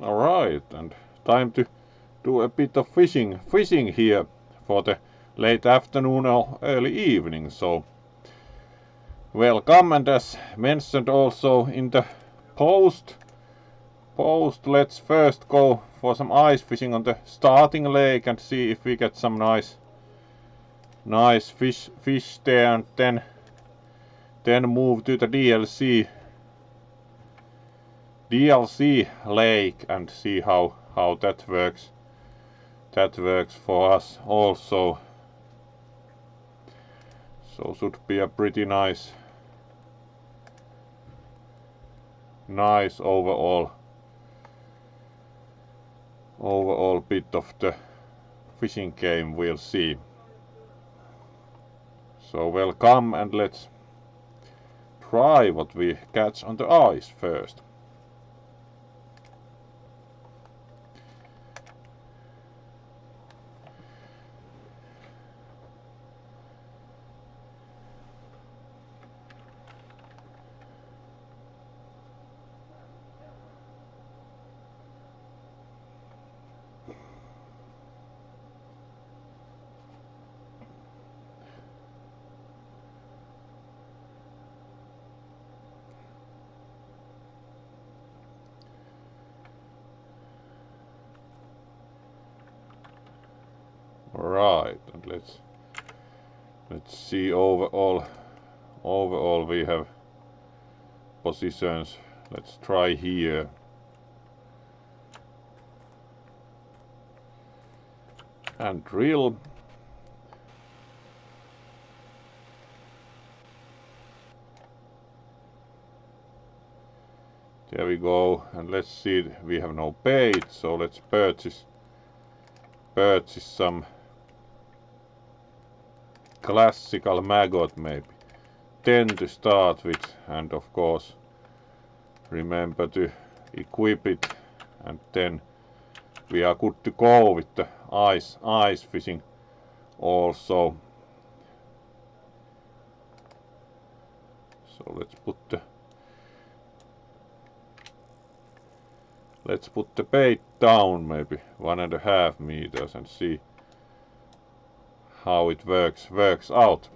Alright, and time to do a bit of fishing here for the late afternoon or early evening. So welcome, and as mentioned also in the post, let's first go for some ice fishing on the starting lake and see if we get some nice fish there, and then move to the DLC lake and see how that works. That works for us also. So should be a pretty nice overall bit of the fishing game, we'll see. So welcome, and let's try what we catch on the ice first. Right, and let's see overall we have positions. Let's try here. And drill. There we go, and let's see, we have no bait, so let's purchase some classical maggot, maybe 10 to start with, and of course remember to equip it, and then we are good to go with the ice fishing also. So let's put the bait down maybe 1.5 meters and see how it works out.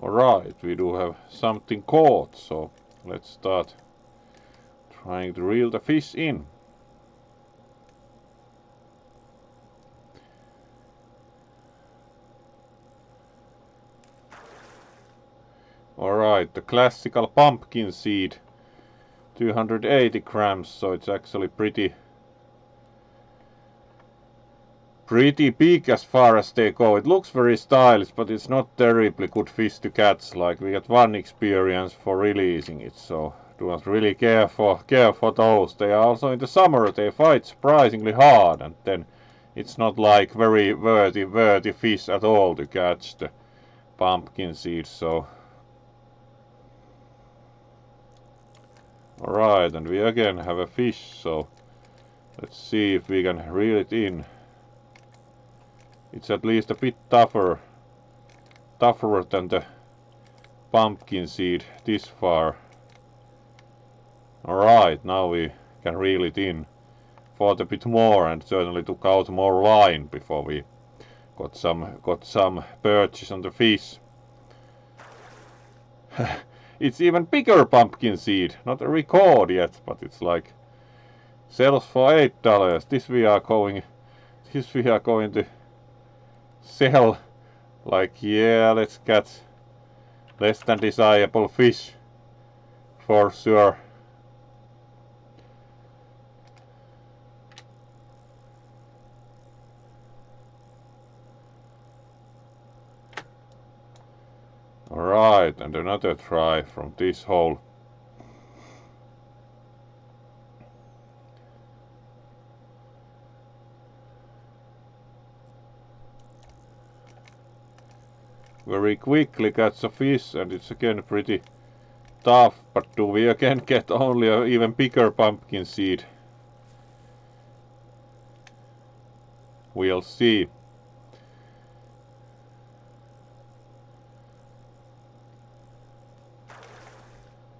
Alright, we do have something caught, so let's start trying to reel the fish in. Alright, the classical pumpkin seed, 280 grams, so it's actually pretty big as far as they go. It looks very stylish, but it's not terribly good fish to catch. Like, we got one experience for releasing it, so do not really care for those. They are also in the summer, they fight surprisingly hard, and then it's not like very worthy fish at all to catch the pumpkin seeds. So alright, and we again have a fish, so let's see if we can reel it in. It's at least a bit tougher than the pumpkin seed this far. Alright, now we can reel it in. Fought a bit more and certainly took out more line before we got some perches on the fish. It's even bigger pumpkin seed, not a record yet, but it's like sells for $8. This we are going to sell. Like, yeah, let's catch less than desirable fish for sure. Alright, and another try from this hole. Very quickly catch a fish, and it's again pretty tough, but do we again get only an even bigger pumpkin seed? We'll see.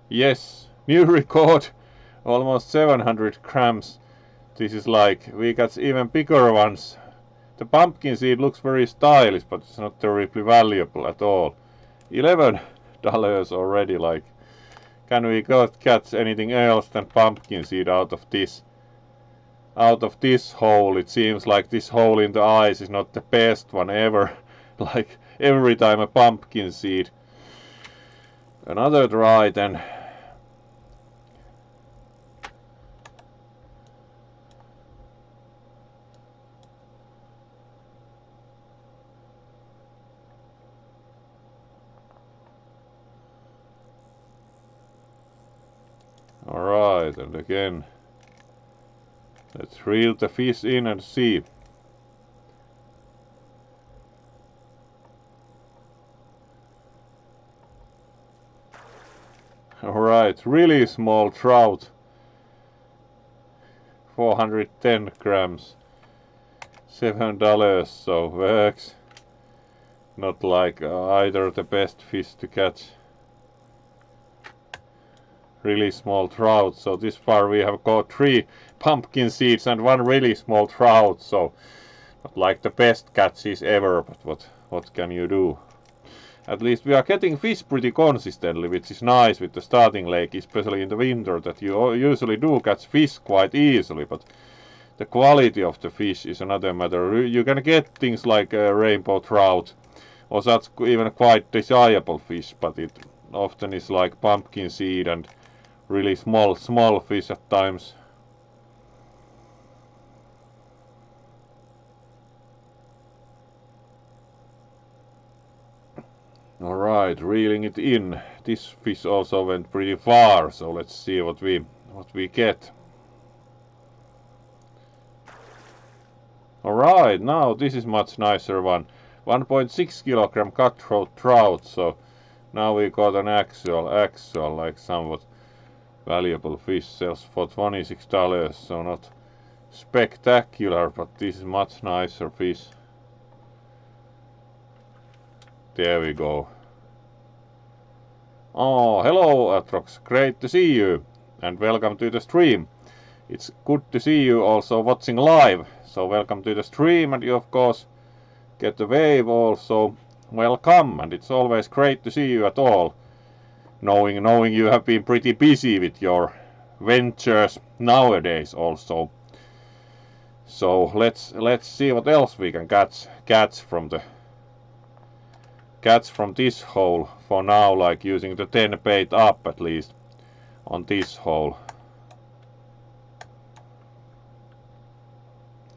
Yes, new record, almost 700 grams. This is like, we got even bigger ones. The pumpkin seed looks very stylish, but it's not terribly valuable at all. $11 already, like, can we catch anything else than pumpkin seed out of this? Out of this hole? It seems like this hole in the ice is not the best one ever. Like, every time a pumpkin seed. Another try then. Alright, and again. Let's reel the fish in and see. Alright, really small trout. 410 grams. $7, so works. Not like either the best fish to catch. Really small trout, so this far we have got 3 pumpkin seeds and 1 really small trout, so not like the best catches ever, but what can you do? At least we are getting fish pretty consistently, which is nice with the starting lake, especially in the winter, that you usually do catch fish quite easily, but the quality of the fish is another matter. You can get things like rainbow trout or such even quite desirable fish, but it often is like pumpkin seed and really small fish at times. Alright, reeling it in. This fish also went pretty far, so let's see what we get. Alright, now this is much nicer one. 1.6 kilogram cutthroat trout, so now we got an actual like somewhat valuable fish. Sells for $26, so not spectacular, but this is much nicer fish. There we go. Oh, hello Atrox, great to see you and welcome to the stream. It's good to see you also watching live, so welcome to the stream, and you of course get the wave also. Welcome, and it's always great to see you at all. Knowing you have been pretty busy with your ventures nowadays also. So let's see what else we can catch from this hole for now, like using the 10 bait up at least on this hole.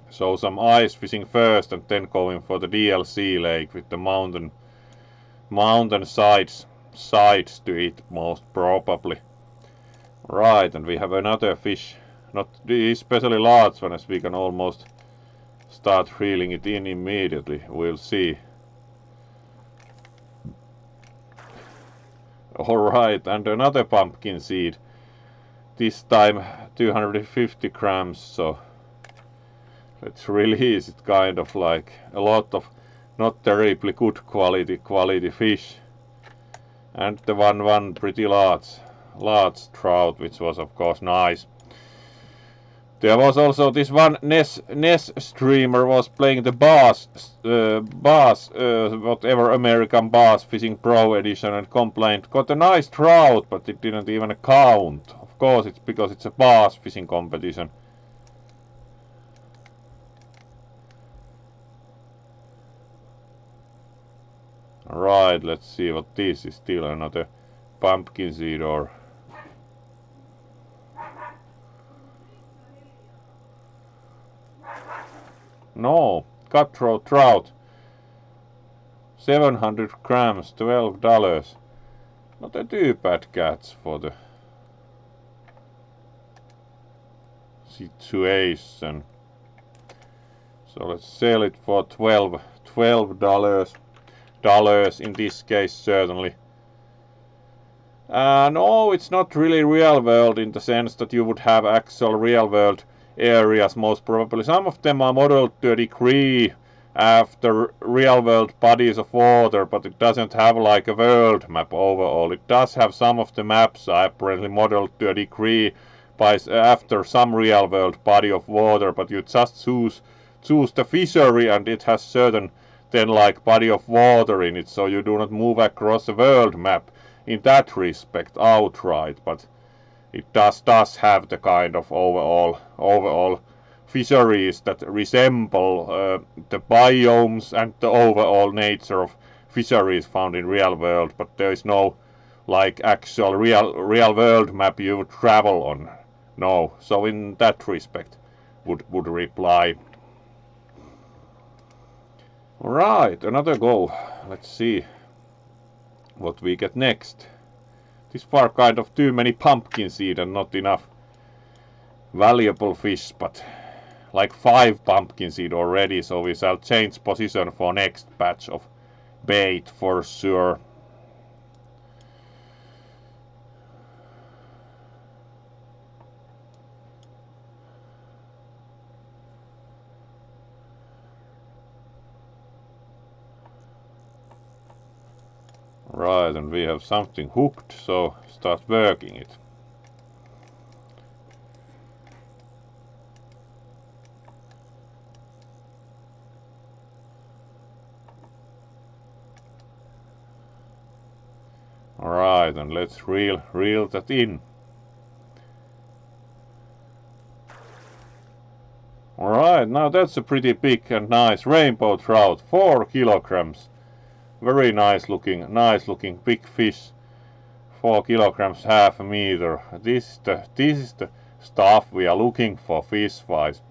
So some ice fishing first and then going for the DLC lake with the mountain sides to it most probably. Right, and we have another fish, not especially large one, as we can almost start reeling it in immediately. We'll see. Alright, and another pumpkin seed. This time 250 grams, so let's release it. Kind of like a lot of not terribly good quality fish. And the one pretty large trout, which was of course nice. There was also this one NES streamer was playing the bass, whatever American Bass Fishing Pro Edition, and complained, got a nice trout, but it didn't even count. Of course, it's because it's a bass fishing competition. Right, let's see what this is. Still another pumpkin seed or... No, cutthroat trout. 700 grams, $12. Not a too bad catch for the situation. So let's sell it for $12 in this case, certainly. No, it's not really real world in the sense that you would have actual real world areas most probably. Some of them are modeled to a degree after real-world bodies of water, but it doesn't have like a world map overall. It does have some of the maps are apparently modeled to a degree by after some real-world body of water, but you just choose the fishery and it has certain then like body of water in it, so you do not move across the world map in that respect outright, but it does have the kind of overall fisheries that resemble the biomes and the overall nature of fisheries found in real world, but there is no like actual real world map you would travel on. No, so in that respect would reply. Alright, another go. Let's see what we get next. This far kind of too many pumpkin seed and not enough valuable fish, but like 5 pumpkin seed already, so we shall change position for next batch of bait for sure. Right, and we have something hooked, so start working it. Alright, and let's reel that in. Alright, now that's a pretty big and nice rainbow trout, 4 kilograms. Very nice looking big fish. 4 kilograms, half a meter. This is the stuff we are looking for fish-wise.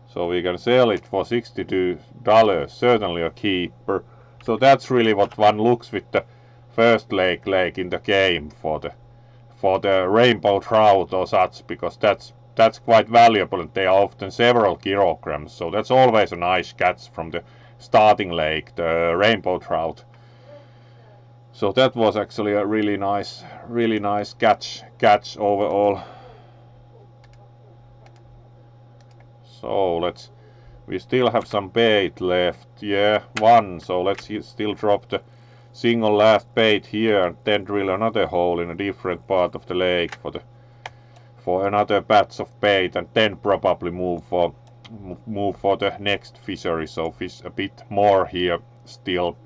So we can sell it for $62, certainly a keeper. So that's really what one looks with the first lake in the game for the rainbow trout or such, because that's quite valuable and they are often several kilograms. So that's always a nice catch from the starting lake, the rainbow trout. So that was actually a really nice catch overall. So we still have some bait left. Yeah, 1. So let's still drop the single last bait here and then drill another hole in a different part of the lake for another batch of bait, and then probably move for the next fishery, so fish a bit more here still.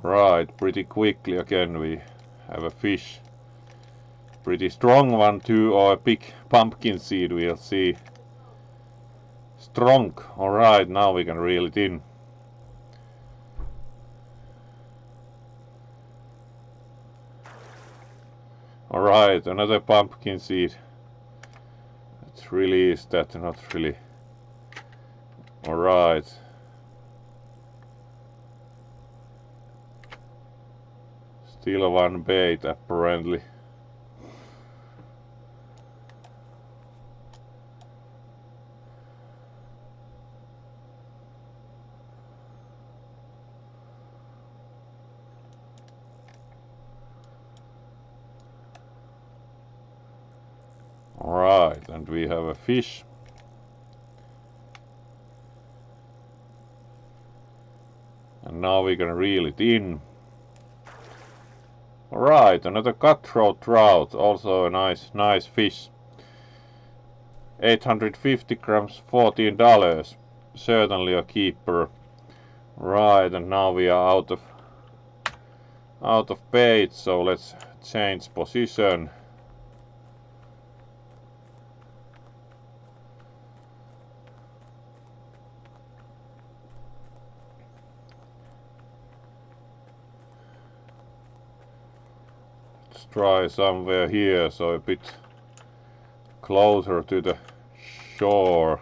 Right, pretty quickly again we have a fish. Pretty strong one too, or a big pumpkin seed, we'll see. Strong. Alright, now we can reel it in. Alright, another pumpkin seed. Let's release that, not really. Alright. Still one bait apparently. Alright, and we have a fish. And now we can reel it in. Alright, another cutthroat trout, also a nice fish. 850 grams, $14. Certainly a keeper. Right, and now we are out of bait, so let's change position. Let's try somewhere here, so a bit closer to the shore.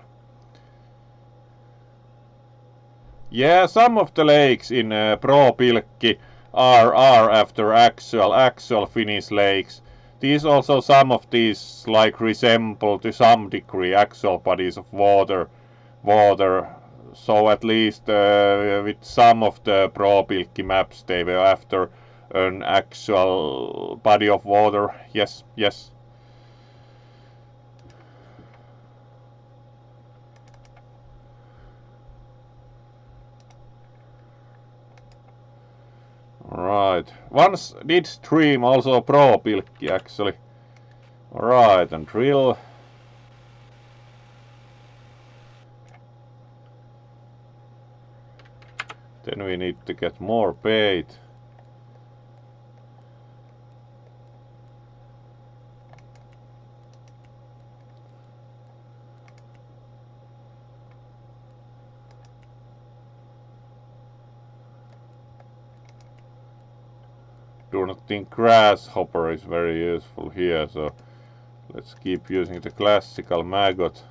Yeah, some of the lakes in Pro-Pilkki are after actual Finnish lakes. These also, some of these like resemble to some degree actual bodies of water. So at least with some of the Pro-Pilkki maps they were after an actual body of water. Yes, yes. Alright. Once did stream also Pro Pilkki actually. Alright, and drill. Then we need to get more bait. Do not think grasshopper is very useful here, so let's keep using the classical maggot.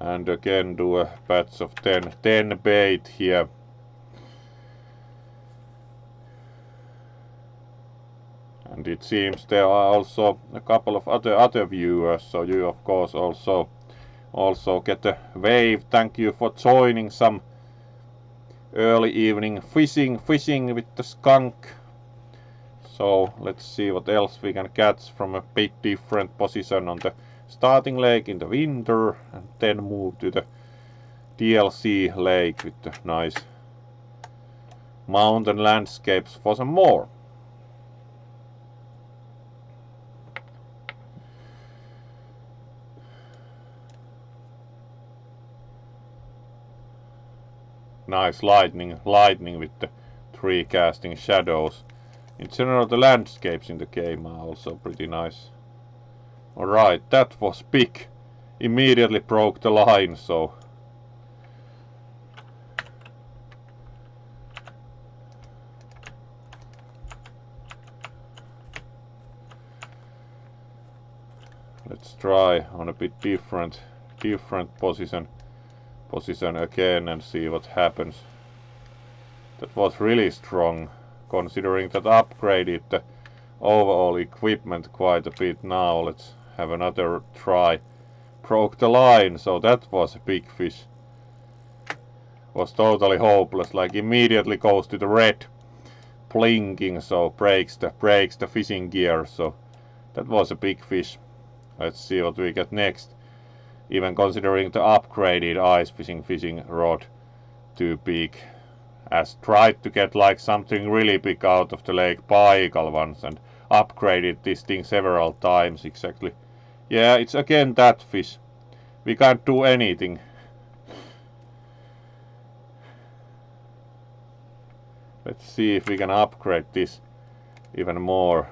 And again do a batch of 10 bait here. And it seems there are also a couple of other viewers, so you of course also get a wave. Thank you for joining some early evening fishing with the skunk. So let's see what else we can catch from a bit different position on the starting lake in the winter, and then move to the DLC lake with the nice mountain landscapes for some more. Nice lightning with the tree casting shadows. In general, the landscapes in the game are also pretty nice. Alright, that was big. Immediately broke the line, so let's try on a bit different position again and see what happens. That was really strong, considering that upgraded the overall equipment quite a bit. Now let's have another try. Broke the line, so that was a big fish. Was totally hopeless, like immediately goes to the red blinking, so breaks the fishing gear, so that was a big fish. Let's see what we get next. Even considering the upgraded ice fishing rod, too big. As tried to get like something really big out of the Lake Baikal once and upgraded this thing several times exactly. Yeah, it's again that fish. We can't do anything. Let's see if we can upgrade this even more.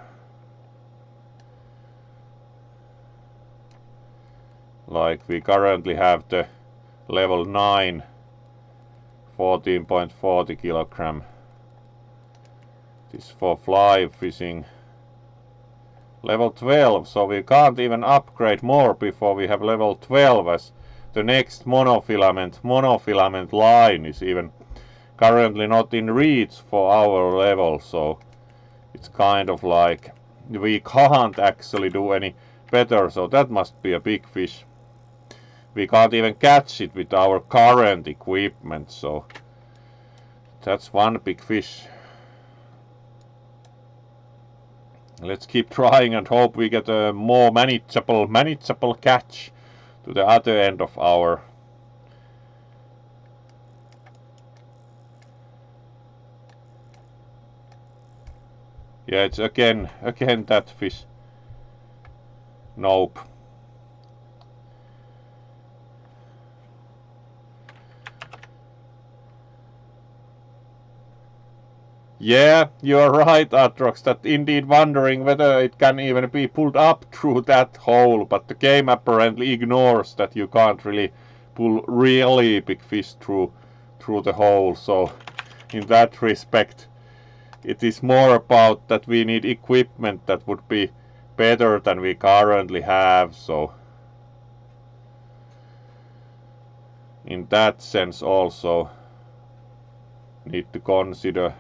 Like we currently have the level 9 14.40 kilogram. This for fly fishing. Level 12, so we can't even upgrade more before we have level 12, as the next monofilament line is even currently not in reach for our level, so it's kind of like we can't actually do any better, so that must be a big fish. We can't even catch it with our current equipment, so that's one big fish. Let's keep trying and hope we get a more manageable catch to the other end of our yeah, it's again that fish. Nope. Yeah, you're right, Atrox, that indeed wondering whether it can even be pulled up through that hole, but the game apparently ignores that you can't really pull really big fish through the hole, so in that respect it is more about that we need equipment that would be better than we currently have, so in that sense also need to consider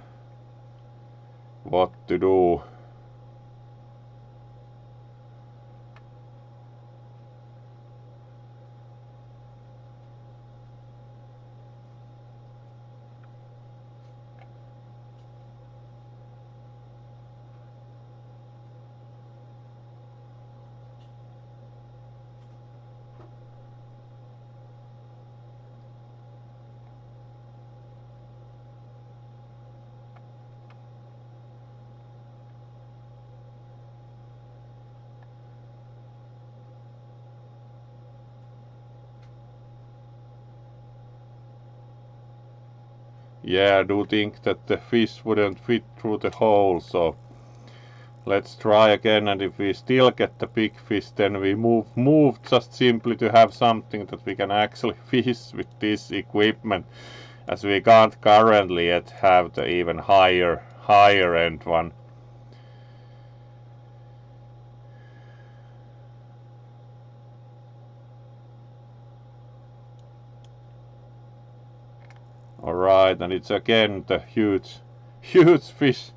what to do. Yeah, I do think that the fish wouldn't fit through the hole, so let's try again, and if we still get the big fish, then we move just simply to have something that we can actually fish with this equipment, as we can't currently yet have the even higher end one. Alright, and it's again the huge fish.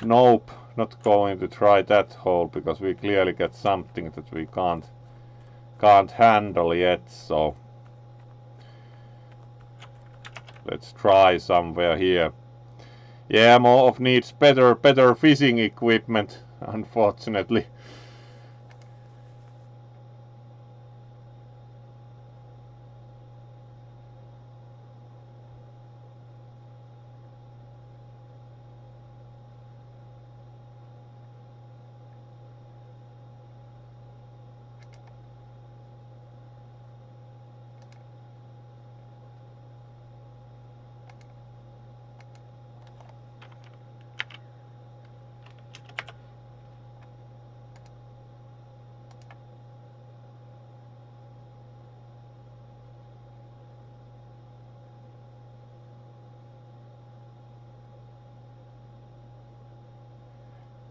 Nope, not going to try that hole, because we clearly get something that we can't handle yet, so let's try somewhere here. Yeah, more of needs better fishing equipment, unfortunately.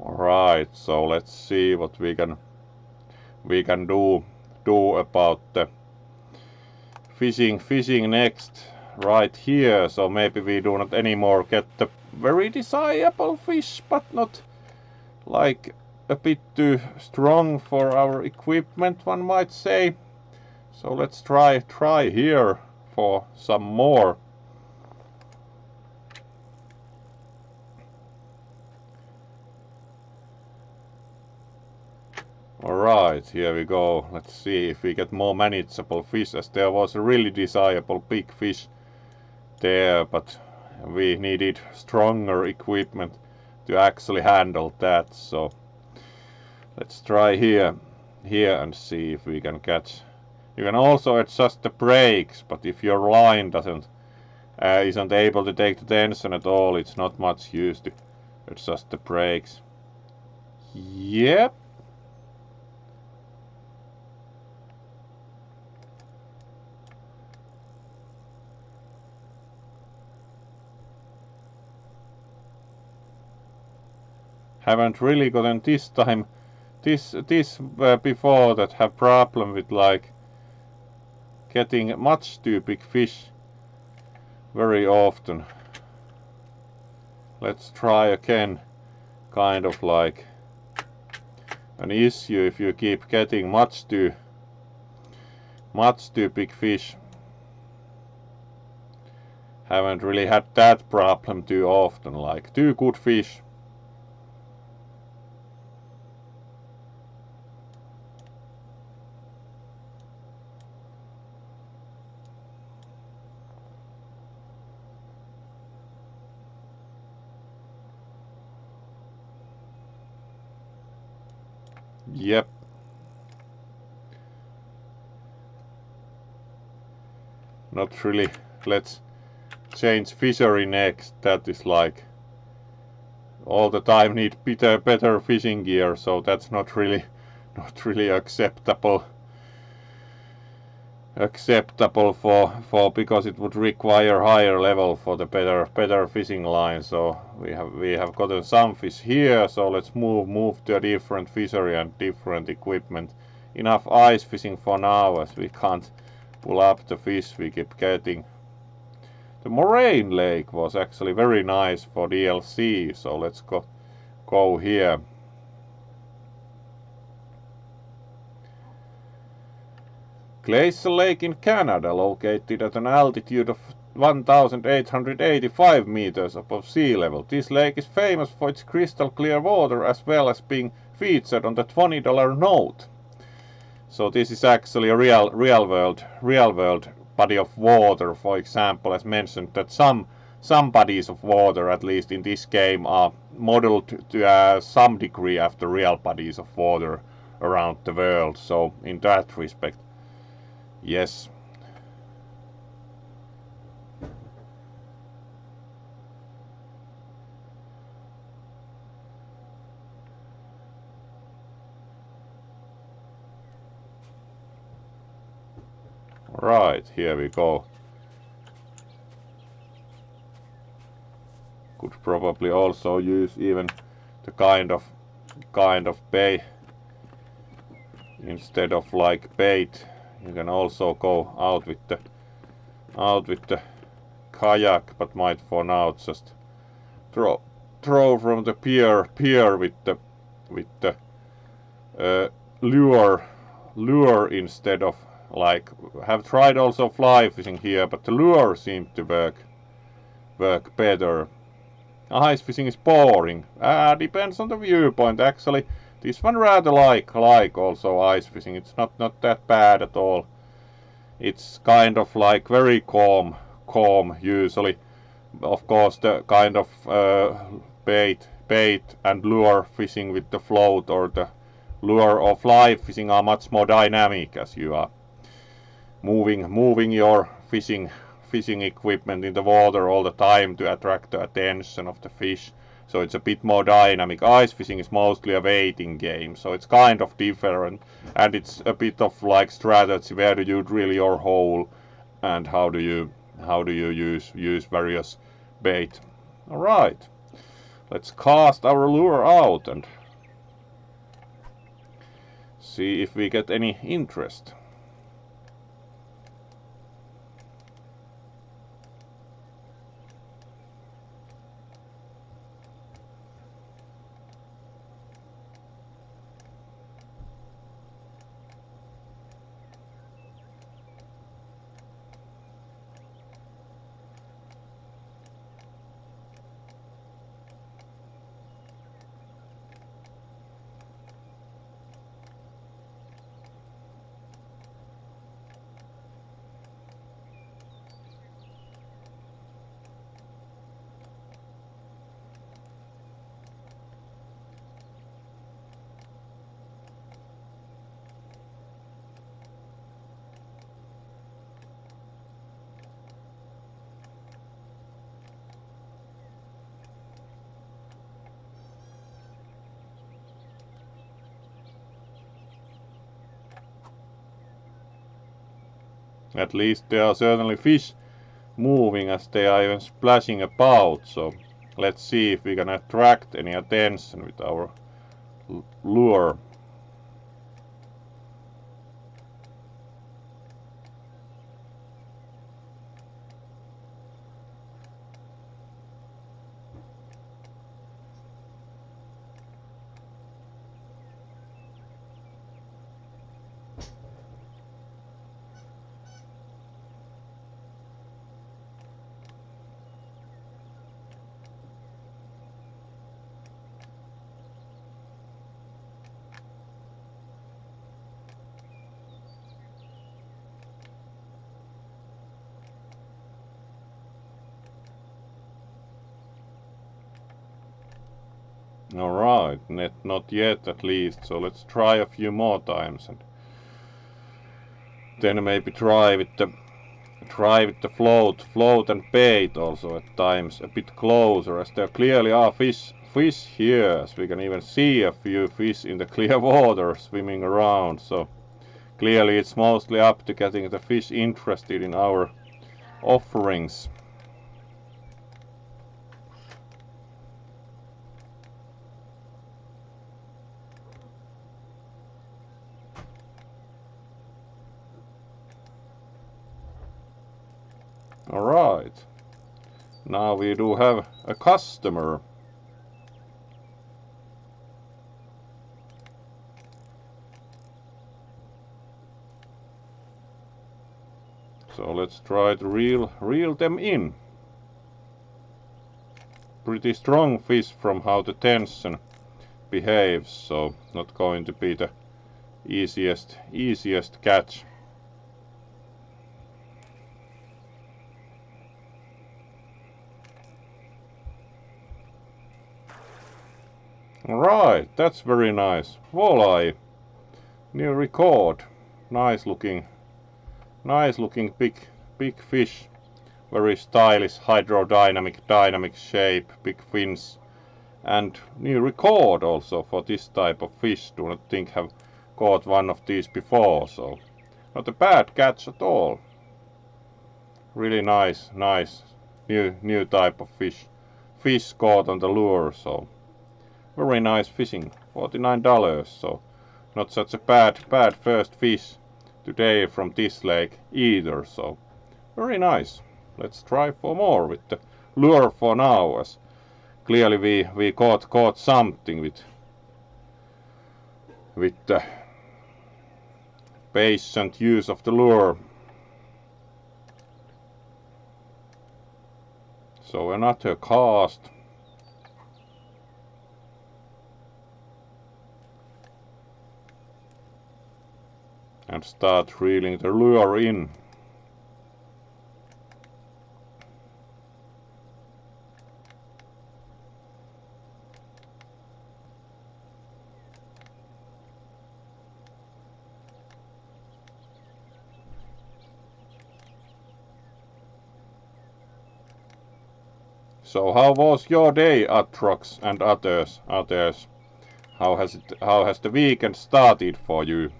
Alright, so let's see what we can do about the fishing next right here. So maybe we do not anymore get the very desirable fish, but not like a bit too strong for our equipment, one might say. So let's try here for some more. Alright, here we go. Let's see if we get more manageable fish, as there was a really desirable big fish there, but we needed stronger equipment to actually handle that. So let's try here and see if we can catch. You can also adjust the brakes, but if your line isn't able to take the tension at all, it's not much use to adjust the brakes. Yep. Haven't really gotten this time this before that have problem with like getting much too big fish very often. Let's try again. Kind of like an issue if you keep getting much too big fish. Haven't really had that problem too often, like too good fish. Yep. Not really. Let's change fishery next. That is like all the time need better fishing gear, so that's not really acceptable for because it would require higher level for the better fishing line. So we have gotten some fish here, so let's move to a different fishery and different equipment. Enough ice fishing for now, as we can't pull up the fish we keep getting. The Moraine Lake was actually very nice for DLC, so let's go here. Glacial Lake in Canada, located at an altitude of 1,885 meters above sea level. This lake is famous for its crystal clear water, as well as being featured on the $20 note. So this is actually a real world body of water. For example, as mentioned, that some bodies of water, at least in this game, are modeled to some degree after real bodies of water around the world. So in that respect, yes. Right, here we go. Could probably also use even the kind of bait instead of like bait. You can also go out with the kayak, but might for now just throw from the pier with the lure instead of like have tried also fly fishing here, but the lure seemed to work better. Ice fishing is boring. Depends on the viewpoint. Actually, this one rather like also ice fishing. It's not that bad at all. It's kind of like very calm usually. Of course, the kind of bait and lure fishing with the float or the lure or fly fishing are much more dynamic as you are moving your fishing equipment in the water all the time to attract the attention of the fish. So it's a bit more dynamic. Ice fishing is mostly a waiting game, so it's kind of different, and it's a bit of like strategy. Where do you drill your hole, and how do you use various bait? All right, let's cast our lure out and see if we get any interest. At least there are certainly fish moving as they are even splashing about, so let's see if we can attract any attention with our lure. Alright, not yet at least, so let's try a few more times and then maybe try with the float and bait also at times a bit closer, as there clearly are fish here, as we can even see a few fish in the clear water swimming around, so clearly it's mostly up to getting the fish interested in our offerings. Alright, now we do have a customer. So let's try to reel them in. Pretty strong fish from how the tension behaves, so not going to be the easiest catch. Alright, that's very nice. Walleye. New record. Nice looking big fish. Very stylish, dynamic shape, big fins. And new record also for this type of fish. Do not think have caught one of these before, so not a bad catch at all. really nice new type of fish caught on the lure. So very nice fishing, $49. So not such a bad first fish today from this lake either. So very nice. Let's try for more with the lure for now, as clearly we caught something with the patient use of the lure. So another cast. And start reeling the lure in. So how was your day, Atrox and others? How has the weekend started for you?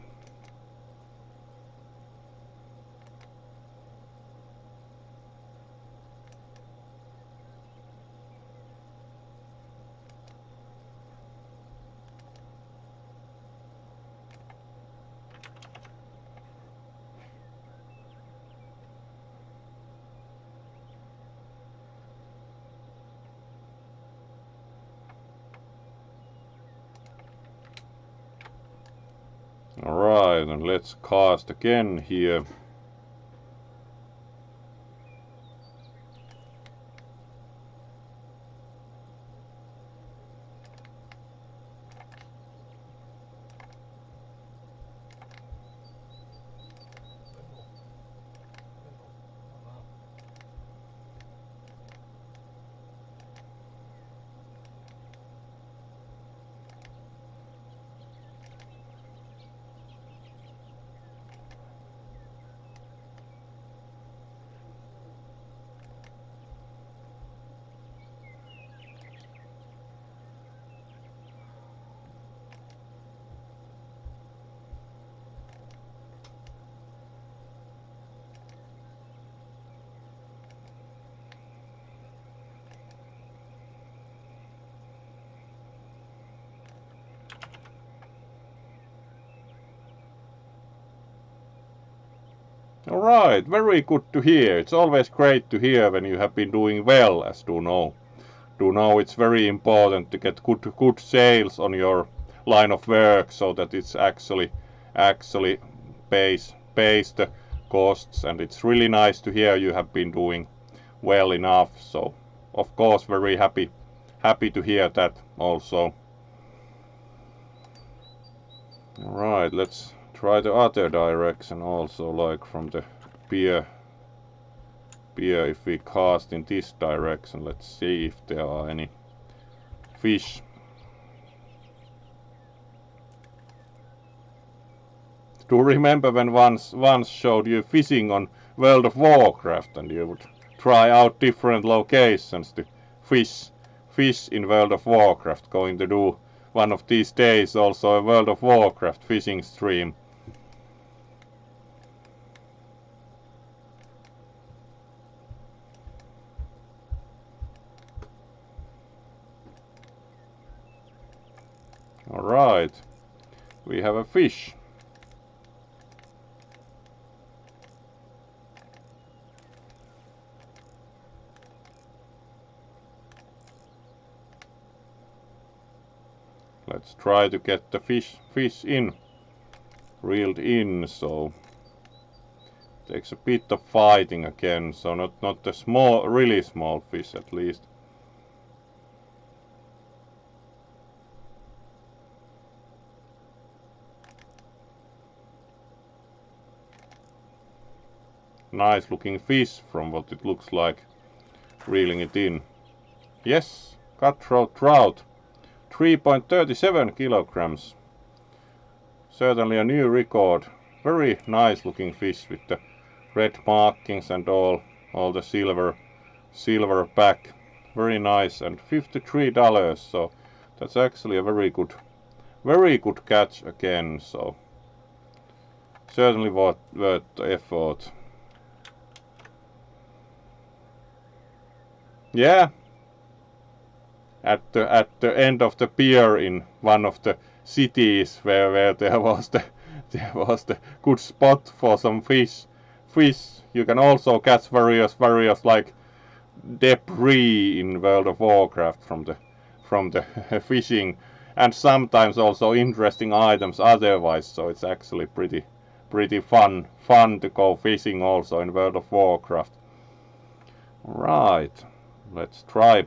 Alright, and let's cast again here. Alright, very good to hear. It's always great to hear when you have been doing well, as do know. It's very important to get good sales on your line of work, so that it's actually pays the costs, and it's really nice to hear you have been doing well enough. So of course very happy to hear that also. Alright, let's try the other direction also, like from the pier. If we cast in this direction, let's see if there are any fish. Do you remember when once showed you fishing on World of Warcraft, and you would try out different locations to fish in World of Warcraft? Going to do one of these days also a World of Warcraft fishing stream. Alright, we have a fish. Let's try to get the fish in, reeled in, so takes a bit of fighting again, so not the really small fish at least. Nice looking fish from what it looks like, reeling it in. Yes, cutthroat trout, 3.37 kilograms. Certainly a new record. Very nice looking fish with the red markings and all the silver back. Very nice, and $53. So that's actually a very good catch again. So certainly worth the effort. Yeah, at the end of the pier in one of the cities where there was the good spot for some fish. You can also catch various like debris in World of Warcraft from the fishing, and sometimes also interesting items otherwise. So it's actually pretty fun to go fishing also in World of Warcraft. Right, let's try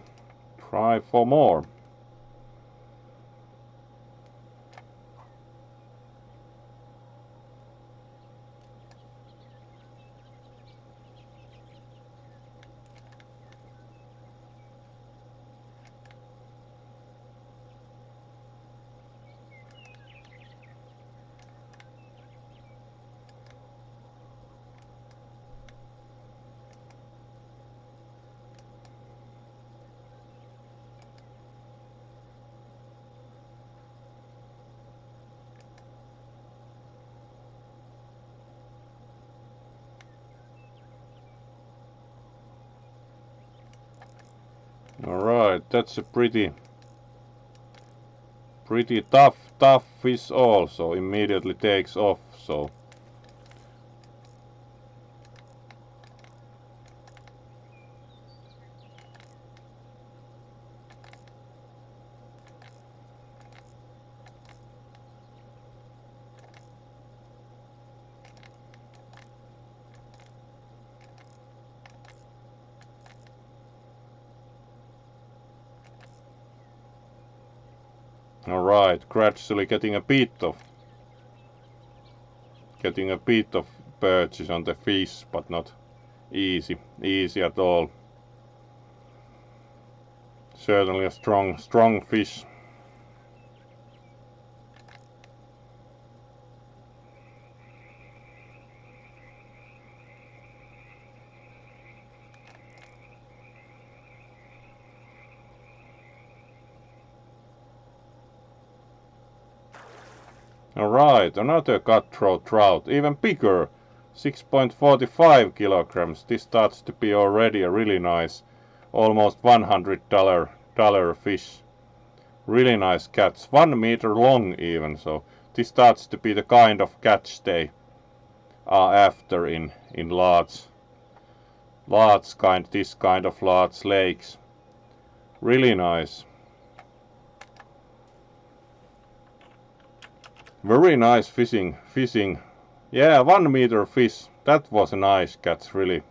for more. Alright, that's a pretty tough fish also. Immediately takes off, so. Alright, gradually getting a bit of purchase on the fish, but not easy at all. Certainly a strong fish. Alright, another cutthroat trout, even bigger, 6.45 kilograms. This starts to be already a really nice, almost $100 fish. Really nice catch, 1 meter long even, so this starts to be the kind of catch they are after in this kind of large lakes. Really nice. Very nice fishing. Yeah, 1 meter fish. That was a nice catch. Really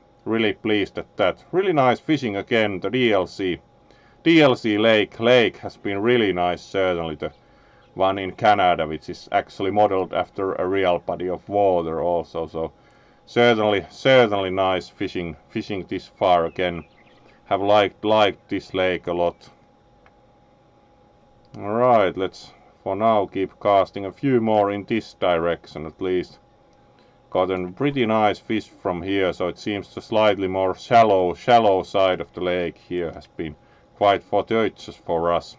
pleased at that. Really nice fishing again. The DLC lake has been really nice. Certainly the one in Canada, which is actually modeled after a real body of water also. So certainly nice fishing this far again. Have liked this lake a lot. All right, let's for now keep casting a few more in this direction at least. Got a pretty nice fish from here, so it seems the slightly more shallow side of the lake here has been quite fortuitous for us.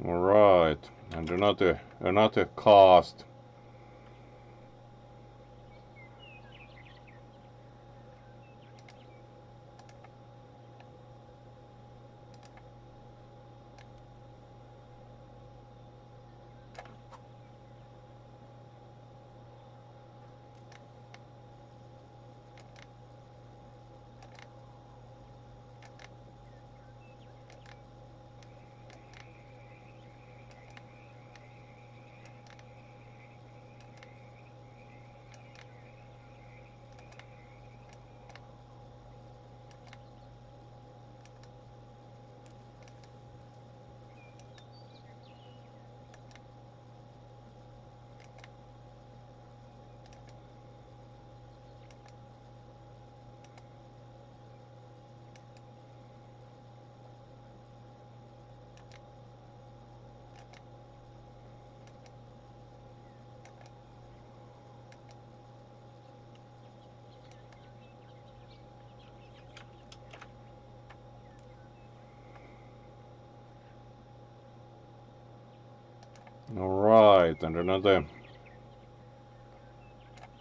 Alright, and another cast. Alright, and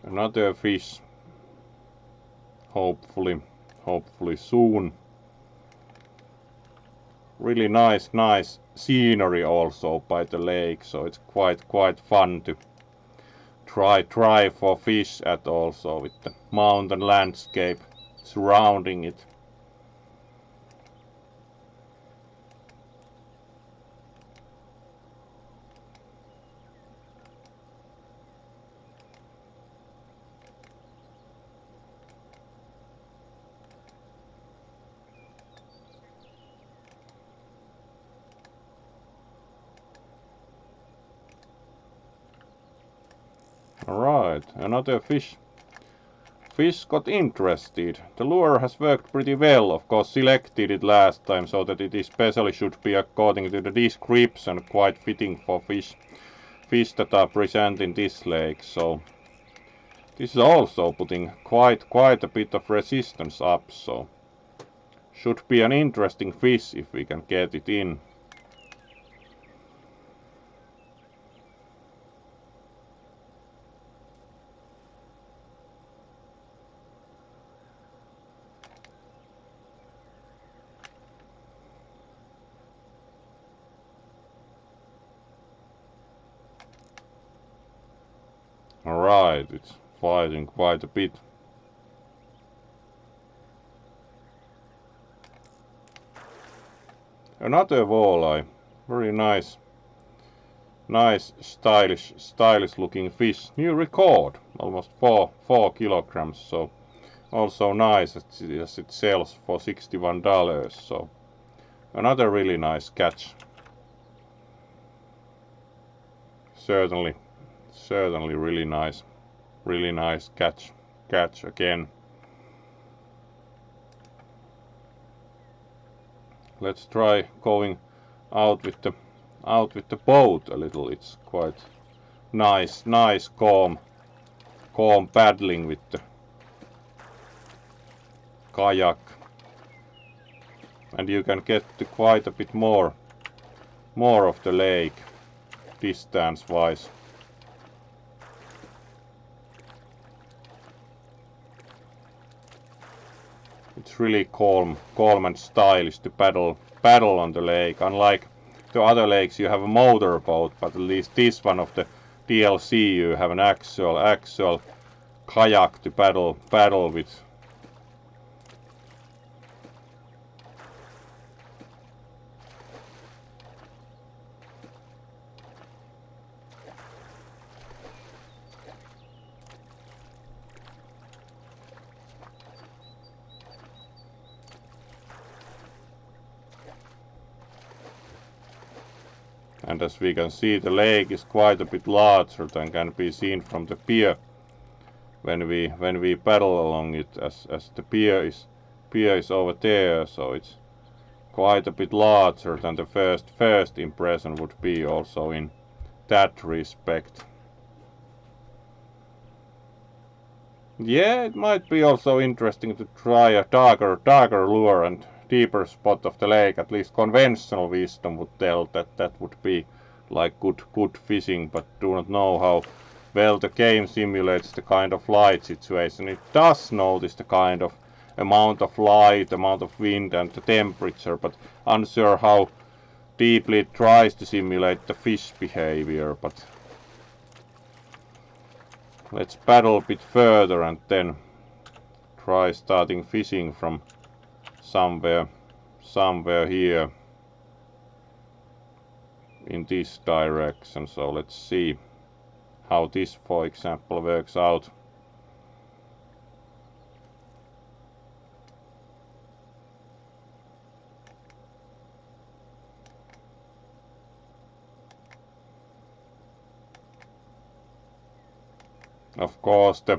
another fish. Hopefully soon. Really nice scenery also by the lake, so it's quite fun to try for fish at also with the mountain landscape surrounding it. Alright, another fish. Fish got interested. The lure has worked pretty well. Of course, selected it last time so that it especially should be according to the description quite fitting for fish that are present in this lake. So this is also putting quite a bit of resistance up. So should be an interesting fish if we can get it in. Alright, it's fighting quite a bit. Another walleye. Very nice, stylish looking fish. New record, almost 4 kilograms. So also nice as it sells for $61. So another really nice catch. Certainly really nice catch again. Let's try going out with the boat a little. It's quite nice calm paddling with the kayak, and you can get to quite a bit more of the lake distance wise. It's really calm and stylish to paddle on the lake. Unlike the other lakes, you have a motorboat, but at least this one of the DLC, you have an actual kayak to paddle with. And as we can see, the lake is quite a bit larger than can be seen from the pier when we paddle along it, as the pier is over there, so it's quite a bit larger than the first impression would be also in that respect. Yeah, it might be also interesting to try a darker lure and deeper spot of the lake. At least conventional wisdom would tell that would be like good fishing, but do not know how well the game simulates the kind of light situation. It does notice the kind of amount of light, amount of wind and the temperature, but unsure how deeply it tries to simulate the fish behavior. But let's paddle a bit further and then try starting fishing from somewhere here in this direction. So let's see how this, for example, works out. Of course, the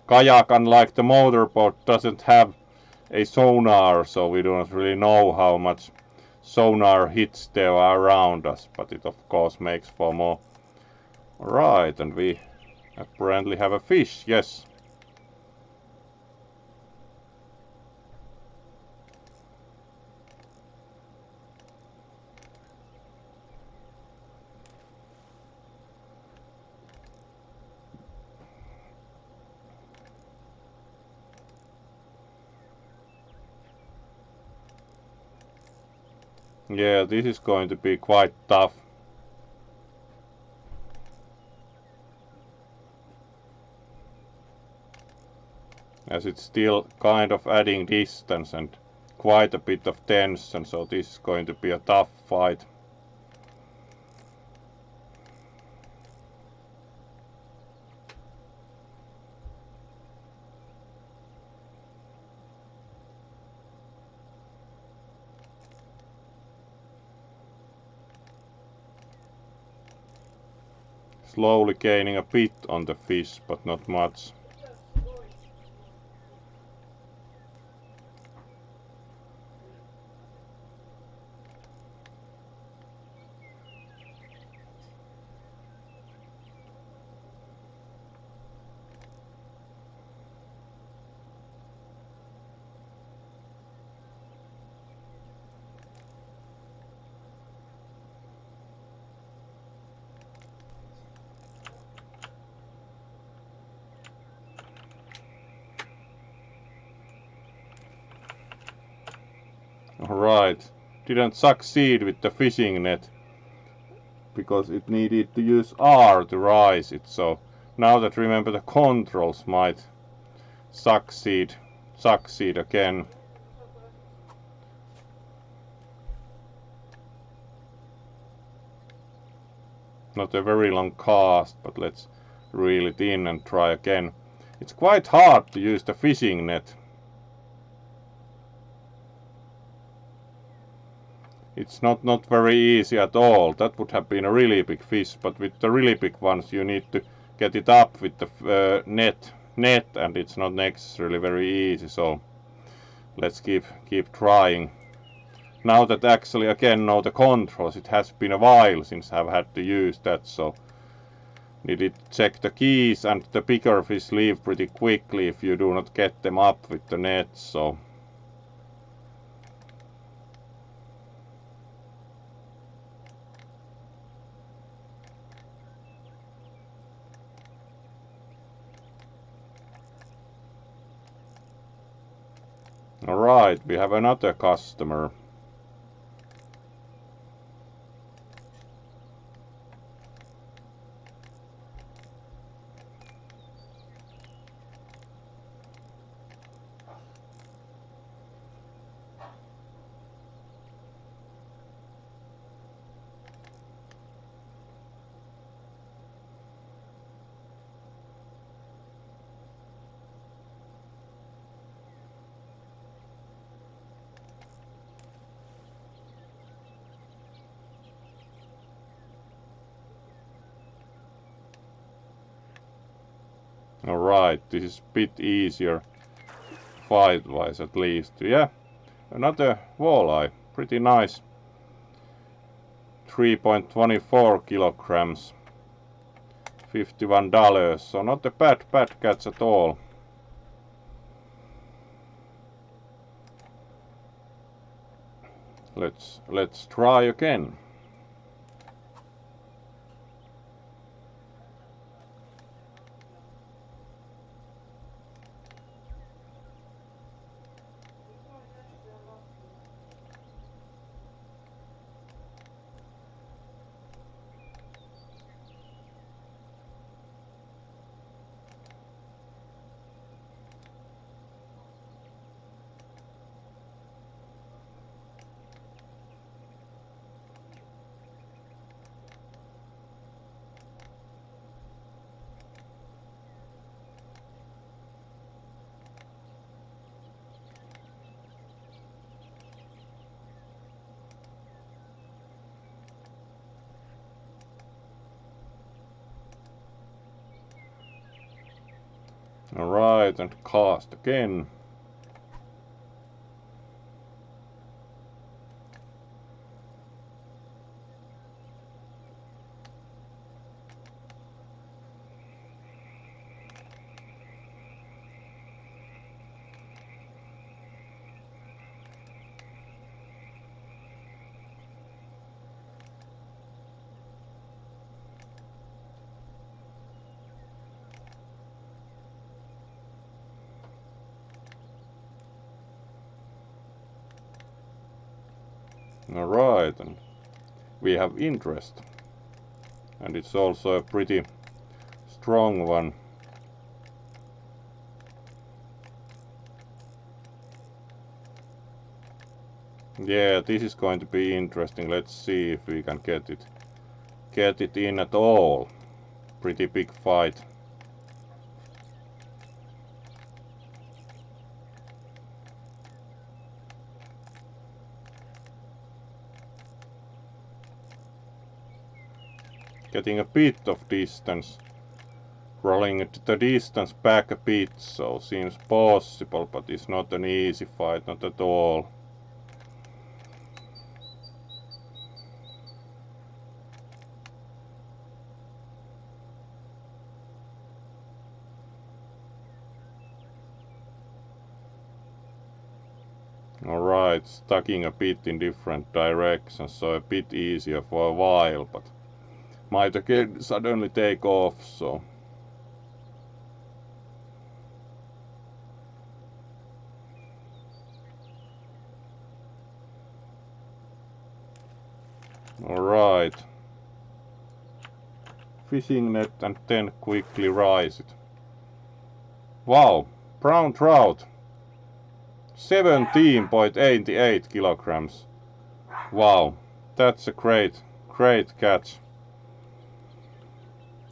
kayak, unlike the motorboat, doesn't have a sonar, so we do not really know how much sonar hits there are around us, but it of course makes for more. Right, and we apparently have a fish, yes. Yeah, this is going to be quite tough. As it's still kind of adding distance and quite a bit of tension, so this is going to be a tough fight. Slowly gaining a bit on the fish, but not much. Alright, didn't succeed with the fishing net because it needed to use R to rise it, so now that remember the controls might succeed again. Not a very long cast, but let's reel it in and try again. It's quite hard to use the fishing net. It's not very easy at all. That would have been a really big fish, but with the really big ones you need to get it up with the net, and it's not necessarily very easy, so let's keep trying. Now that actually again know the controls, it has been a while since I've had to use that, so needed to check the keys, and the bigger fish leave pretty quickly if you do not get them up with the net, so alright, we have another customer. Alright, this is a bit easier fight-wise at least. Yeah, another walleye, pretty nice. 3.24 kilograms, $51, so not a bad catch at all. Let's try again. Alright, and cast again. Alright, and we have interest. And it's also a pretty strong one. Yeah, this is going to be interesting. Let's see if we can get it in at all. Pretty big fight. Getting a bit of distance. Rolling the distance back a bit, so seems possible, but it's not an easy fight, not at all. Alright, stacking a bit in different directions, so a bit easier for a while, but might again suddenly take off, so. Alright. Fishing net and then quickly rise it. Wow, brown trout. 17.88 kilograms. Wow, that's a great catch.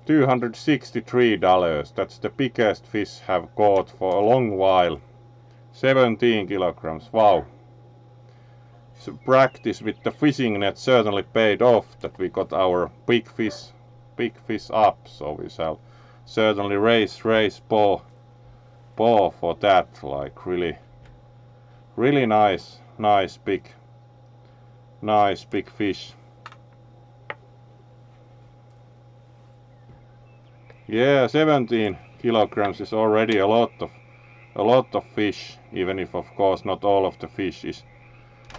$263. That's the biggest fish have caught for a long while. 17 kilograms. Wow. So practice with the fishing net certainly paid off, that we got our big fish up. So we shall certainly raise ball for that. Like really nice big fish. Yeah, 17 kilograms is already a lot of fish, even if of course not all of the fish is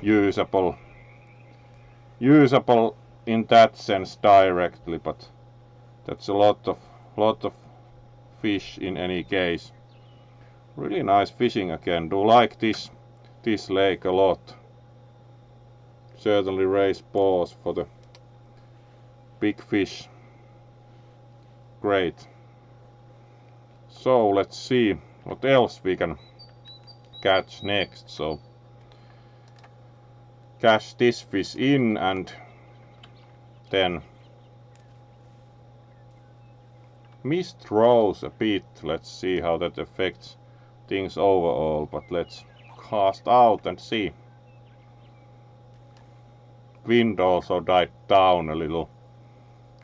usable in that sense directly, but that's a lot of fish in any case. Really nice fishing again. Do like this lake a lot. Certainly raise balls for the big fish. Great. So let's see what else we can catch next. So catch this fish in and then missed throws a bit. Let's see how that affects things overall, but let's cast out and see. Wind also died down a little.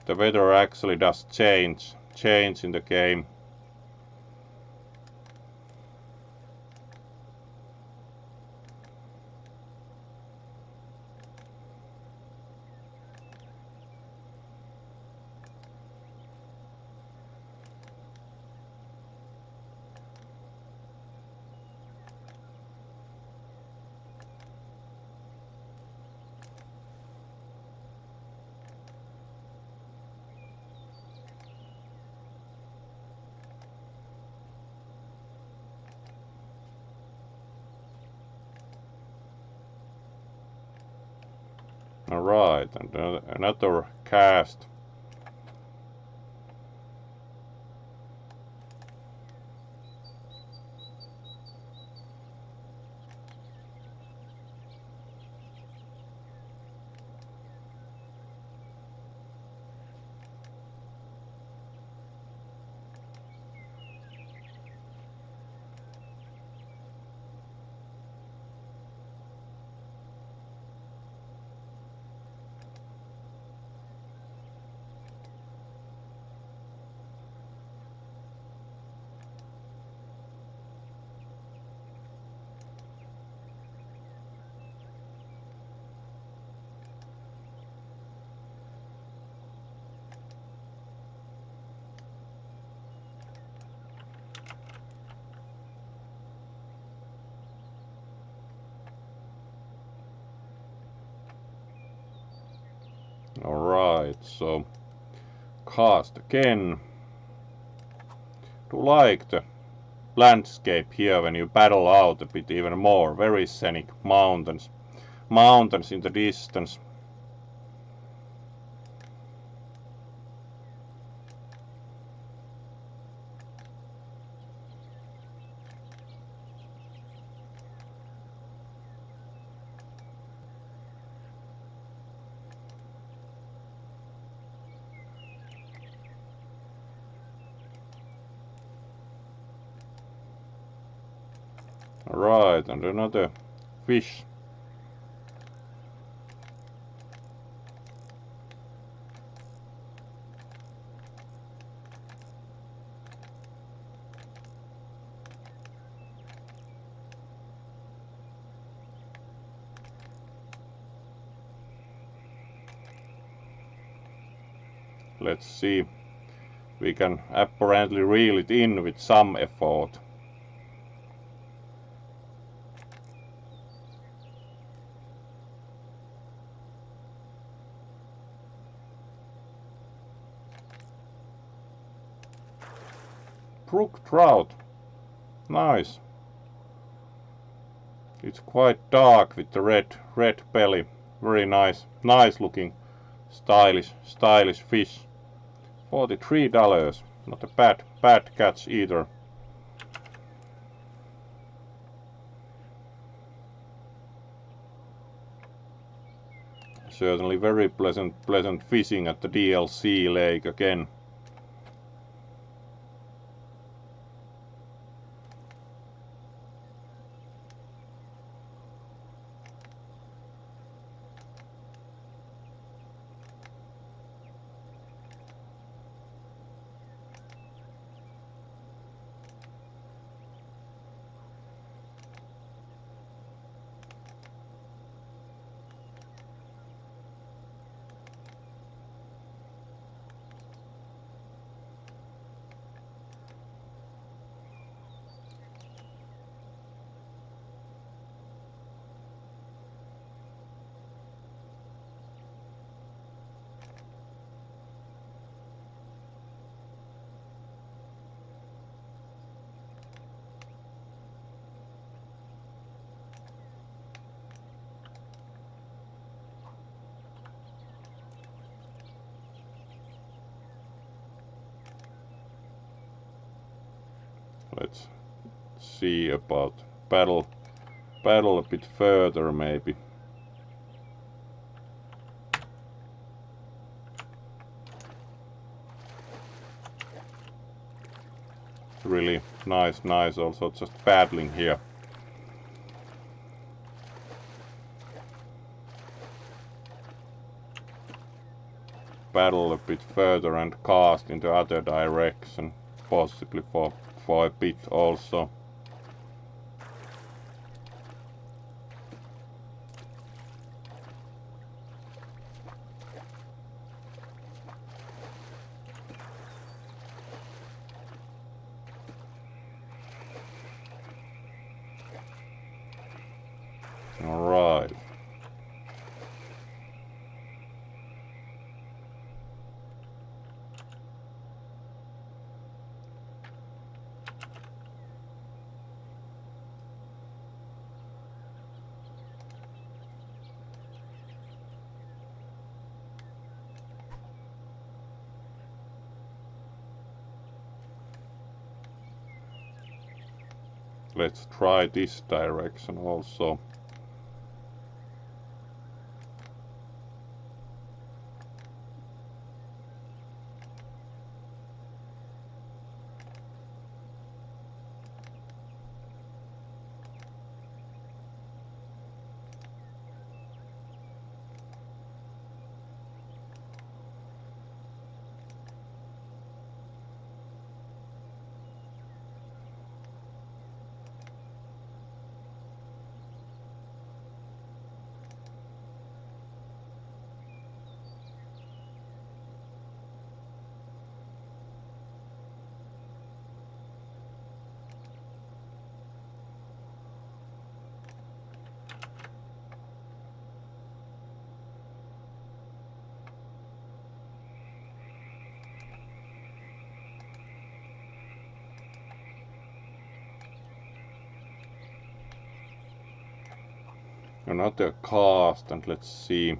The weather actually does change in the game. Alright, and another cast. Alright, so cast again. Do like the landscape here when you paddle out a bit even more. Very scenic mountains mountains in the distance. Right, and another fish. Let's see. We can apparently reel it in with some effort. Brook trout. Nice. It's quite dark with the red belly. Very nice looking, stylish fish. $43. Not a bad catch either. Certainly very pleasant fishing at the DLC lake again. Let's see about paddle a bit further maybe. Really nice also just paddling here. Paddle a bit further and cast in the other direction, possibly for a bit also. All right. Let's try this direction also. Another cast, and let's see.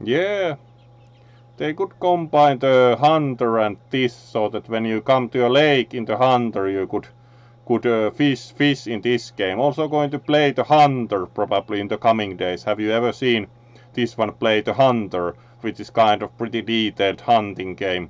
Yeah, they could combine the hunter and this so that when you come to a lake in the hunter you could fish in this game. Also going to play the hunter probably in the coming days. Have you ever seen this one play the hunter, which is kind of pretty detailed hunting game?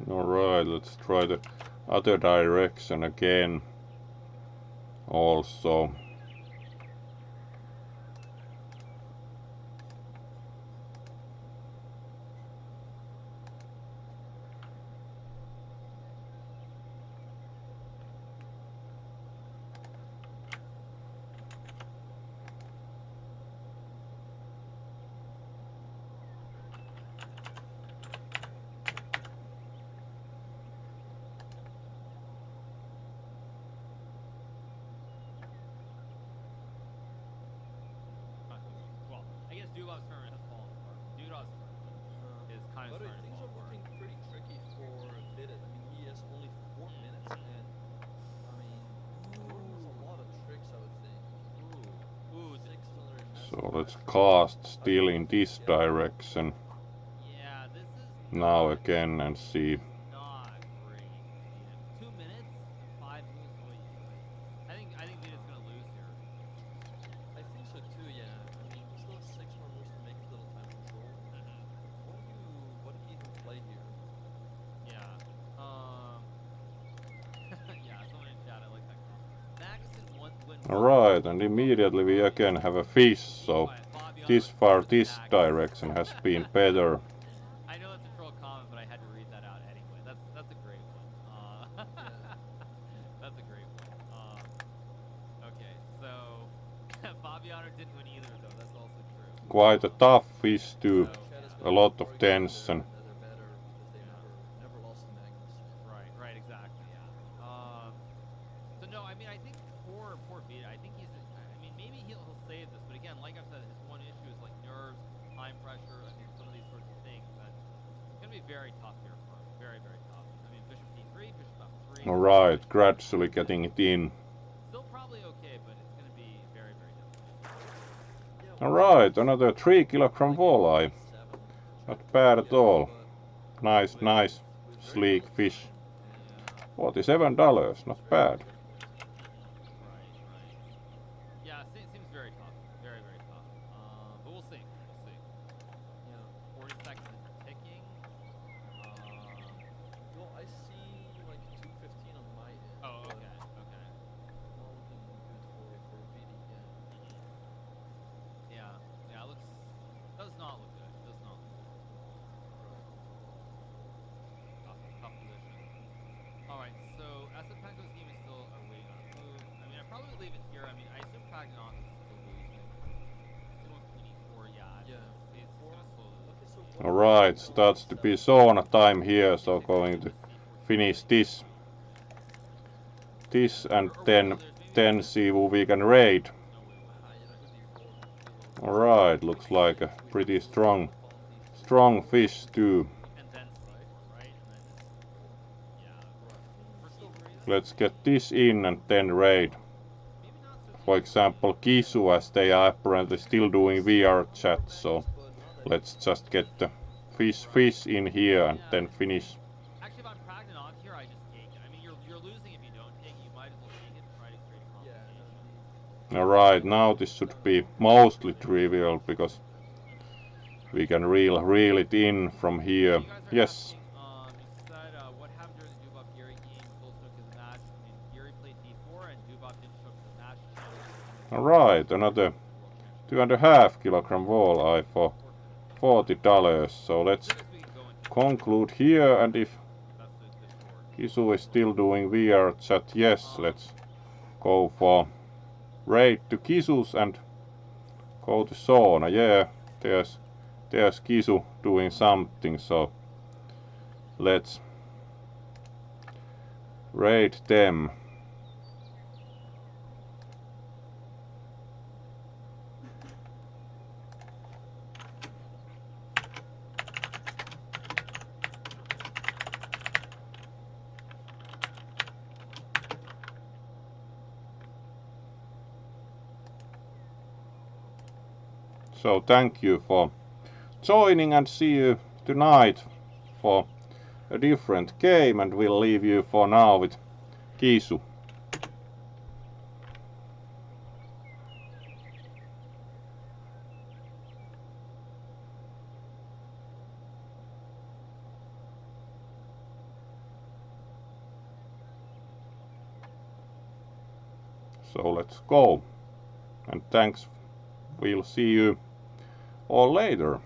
Alright, let's try the other direction again also. Well, I guess Dubov's tournament has fallen apart. Dudov's tournament is kind of But starting to things fall are apart. looking pretty tricky for Fitted. I mean, he has only 4 minutes, and I mean, Jordan has a lot of tricks, I would think. Ooh, 600 has So to let's actually cast still know in if he this can get it. direction yeah, this is now not again and see. not great for Vida. 2 minutes and 5 moves. Oy, oy, oy. I think Vida's gonna lose here. I think so too. Yeah. I mean, he still has 6 more moves to make his little time control. What do you even play here? Yeah. Yeah. Someone in chat. I like that comment. Magnuson when won the Alright, and immediately we again have a fish, so Fabiano this far started this attacking. direction has been better. I know it's a troll comment, but I had to read that out anyway. That's a great one. Yeah. That's a great one. Okay, so Fabiano didn't win either, though. That's also true. Quite a tough fish too. So, Chat has A been lot of arguing tension. that they're better because they Yeah. never lost to Magnus. Right, exactly, yeah. So no, I mean, I think poor Vita. I think I mean, maybe he'll save this, but again, like I've said, his one issue is like nerves, time pressure. I mean, some of these sorts of things that it's gonna be very tough here for him. Very, very tough. I mean, Bishop D3, Bishop F3. Alright, gradually getting it in. Still probably okay, but it's gonna be very, very difficult. Yeah, Alright, another 3 kilogram walleye. Not bad at all. Nice, nice, sleek fish. $47, not bad. Right. Yeah, seems very tough. Very, very tough. But we'll see. We'll see. Yeah. 40 seconds and ticking. Well, I see like 215 on my end. Oh, but okay. not looking good for VD yet. probably leave it here. I mean, I assume Pragnosis is still losing. He's going queen e4. Yeah, Yeah, queen it's e4. gonna slow the. Okay, so what Alright, about starts to be c7? sauna time here, He so takes the going bishop to to c4 here. finish this. This and Or wait, no, then there's maybe. 10 see we can raid. No, wait. Yeah, queen d4 might be a little bit risky. Alright, looks like a Queen pretty e4 with strong the pawn d3. fish too. And then Right? c4, right? And then c4. Yeah. Right. For Still c3 though. Let's get this in and then raid. Maybe not so For easily. example, Kisu, as they are apparently still doing VR chat, More so mangoes, but not that let's easy. just get the fish in here and Yeah. then finish. Actually, if I'm Pragnon here, I just take it. I mean, you're losing if you don't take it. You might as well take it and try to create a Yeah, that would complication. be. Alright, now this should be mostly trivial because we can reel it in from So here. you guys are Yes. asking, you said, what happened during the Dubov Gary game with Phil Snook as a match? I mean, Gary played d4 and Dubov didn't show up to the match. Alright, another 2.5 kilogram walleye for $40. So let's conclude here, and if That's the short. Kisu is still doing VR chat, yes, let's go for raid to Kisu's and go to sauna. Yeah, there's Kisu doing something, so let's raid them. So thank you for joining and see you tonight for a different game, and we'll leave you for now with Kisu. So let's go, and thanks. We'll see you all later.